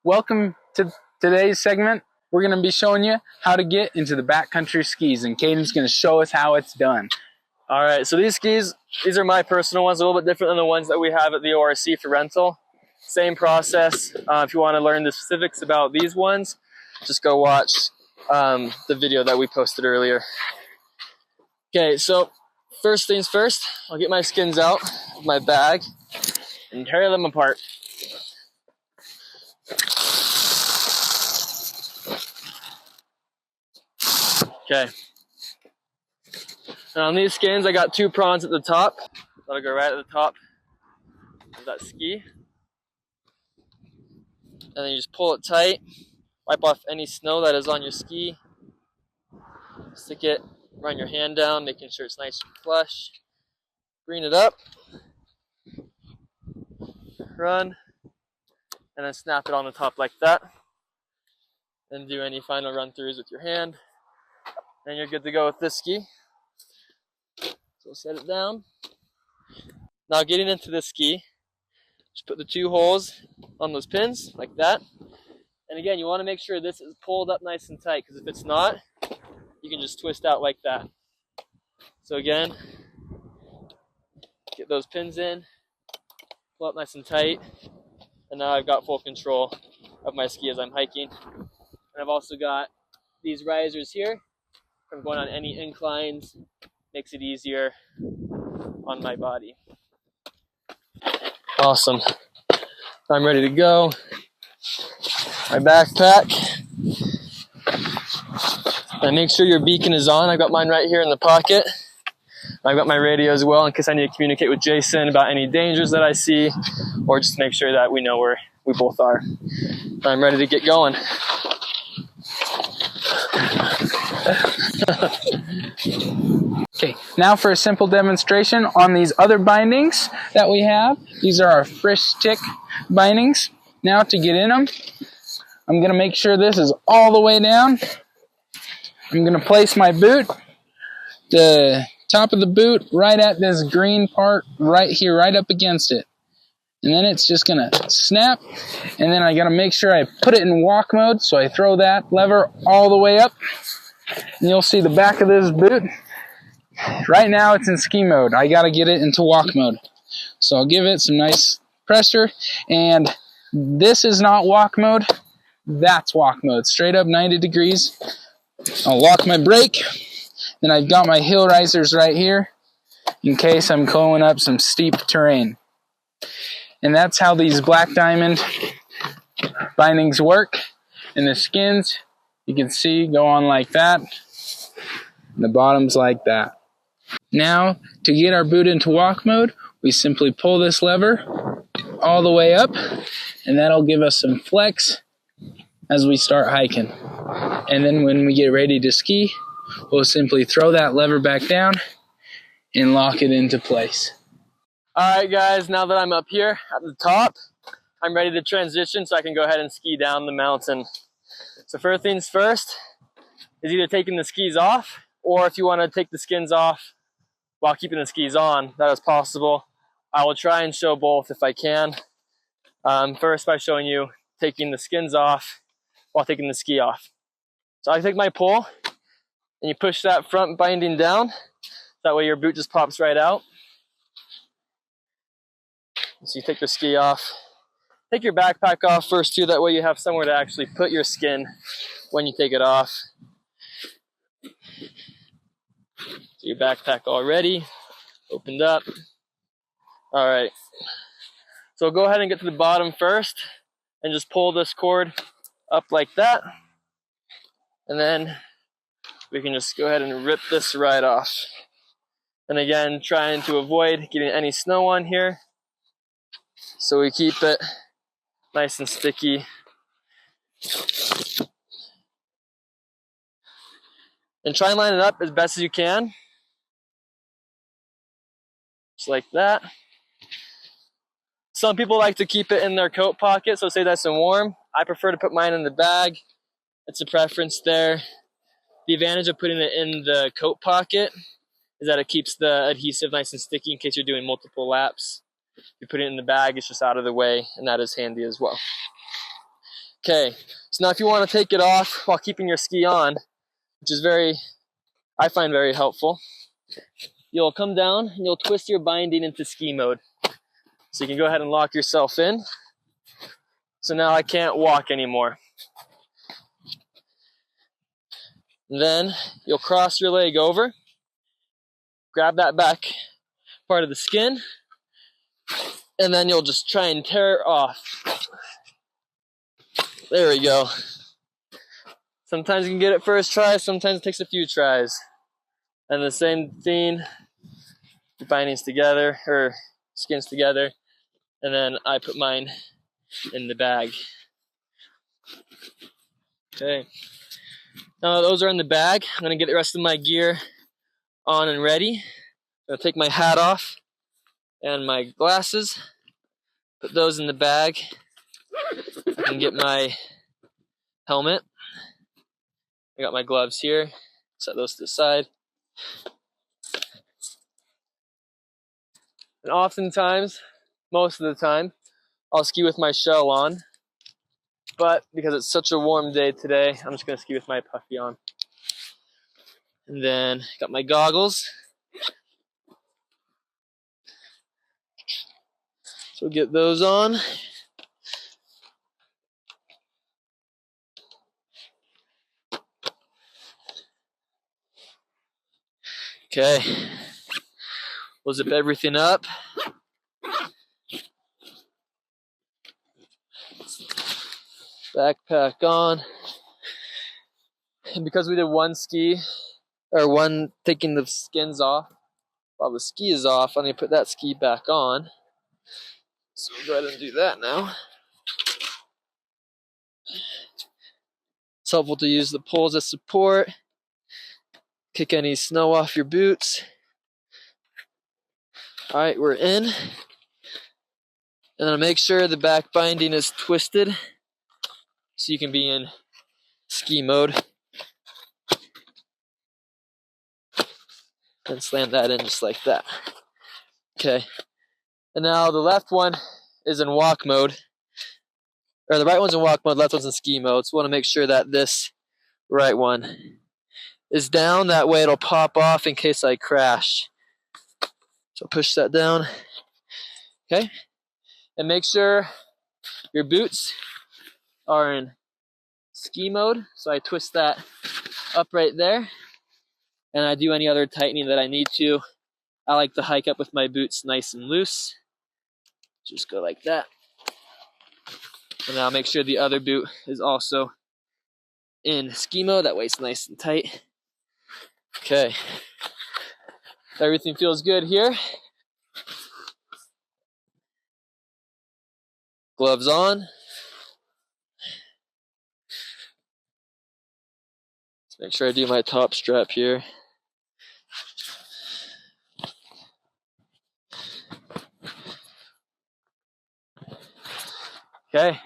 Welcome to today's segment. We're going to be showing you how to get into the backcountry skis, and Caden's going to show us how it's done. All right, so these skis, these are my personal ones, a little bit different than the ones that we have at the ORC for rental. Same process. If you want to learn the specifics about these ones, just go watch the video that we posted earlier. Okay, so first things first, I'll get my skins out of my bag and tear them apart. Okay. And on these skins, I got two prongs at the top. That'll go right at the top of that ski. And then you just pull it tight, wipe off any snow that is on your ski. Stick it, run your hand down, making sure it's nice and flush. Green it up. Run. And then snap it on the top like that. Then do any final run throughs with your hand. And you're good to go with this ski. So set it down. Now getting into this ski, just put the two holes on those pins like that. And again, you want to make sure this is pulled up nice and tight, because if it's not, you can just twist out like that. So again, get those pins in, pull up nice and tight, and now I've got full control of my ski as I'm hiking. And I've also got these risers here from going on any inclines, makes it easier on my body. Awesome. I'm ready to go. My backpack. And make sure your beacon is on. I've got mine right here in the pocket. I've got my radio as well in case I need to communicate with Jason about any dangers that I see, or just make sure that we know where we both are. I'm ready to get going. Okay, now for a simple demonstration on these other bindings that we have. These are our Frisch stick bindings. Now to get in them, I'm going to make sure this is all the way down. I'm going to place my boot, the top of the boot, right at this green part right here, right up against it. And then it's just going to snap. And then I got to make sure I put it in walk mode. So I throw that lever all the way up. And you'll see the back of this boot. Right now it's in ski mode. I got to get it into walk mode. So I'll give it some nice pressure. And this is not walk mode. That's walk mode. Straight up 90 degrees. I'll lock my brake. Then I've got my hill risers right here in case I'm going up some steep terrain. And that's how these black diamond bindings work. And the skins, you can see, go on like that. And the bottom's like that. Now, to get our boot into walk mode, we simply pull this lever all the way up, and that'll give us some flex as we start hiking. And then when we get ready to ski, we'll simply throw that lever back down and lock it into place. All right, guys, now that I'm up here at the top, I'm ready to transition so I can go ahead and ski down the mountain. So first things first is either taking the skis off, or if you want to take the skins off while keeping the skis on, that is possible. I will try and show both if I can. First by showing you taking the skins off while taking the ski off. So I take my pull, and you push that front binding down. That way your boot just pops right out. So you take the ski off. Take your backpack off first too, that way you have somewhere to actually put your skin when you take it off. So your backpack all ready, opened up. All right, so go ahead and get to the bottom first and just pull this cord up like that. And then we can just go ahead and rip this right off. And again, trying to avoid getting any snow on here, so we keep it nice and sticky. And try and line it up as best as you can. Just like that. Some people like to keep it in their coat pocket, so say that's warm. I prefer to put mine in the bag. It's a preference there. The advantage of putting it in the coat pocket is that it keeps the adhesive nice and sticky in case you're doing multiple laps. If you put it in the bag, it's just out of the way, and that is handy as well. Okay, so now if you want to take it off while keeping your ski on, which is I find very helpful, you'll come down and you'll twist your binding into ski mode. So you can go ahead and lock yourself in. So now I can't walk anymore. Then you'll cross your leg over, grab that back part of the skin, and then you'll just try and tear it off. There we go. Sometimes you can get it first try, sometimes it takes a few tries. And the same thing, bindings together, or skins together, and then I put mine in the bag. Okay. Now that those are in the bag, I'm gonna get the rest of my gear on and ready. I'm gonna take my hat off and my glasses, put those in the bag, and get my helmet. I got my gloves here, set those to the side. And oftentimes, most of the time, I'll ski with my shell on. But because it's such a warm day today, I'm just gonna ski with my puffy on. And then got my goggles. So get those on. Okay. We'll zip everything up. Backpack on. And because we did one ski, or one taking the skins off, while the ski is off, I'm going to put that ski back on. So we'll go ahead and do that now. It's helpful to use the poles as support. Kick any snow off your boots. All right, we're in. And then make sure the back binding is twisted so you can be in ski mode. And slam that in just like that. Okay. And now the left one is in walk mode. Or the right one's in walk mode, left one's in ski mode. So we want to make sure that this right one is down. That way it'll pop off in case I crash. So push that down. Okay. And make sure your boots are in ski mode. So I twist that up right there. And I do any other tightening that I need to. I like to hike up with my boots nice and loose. Just go like that. And now make sure the other boot is also in ski mode. That way it's nice and tight. Okay. Everything feels good here. Gloves on. Let's make sure I do my top strap here. Okay.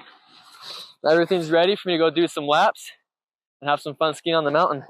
Everything's ready for me to go do some laps and have some fun skiing on the mountain.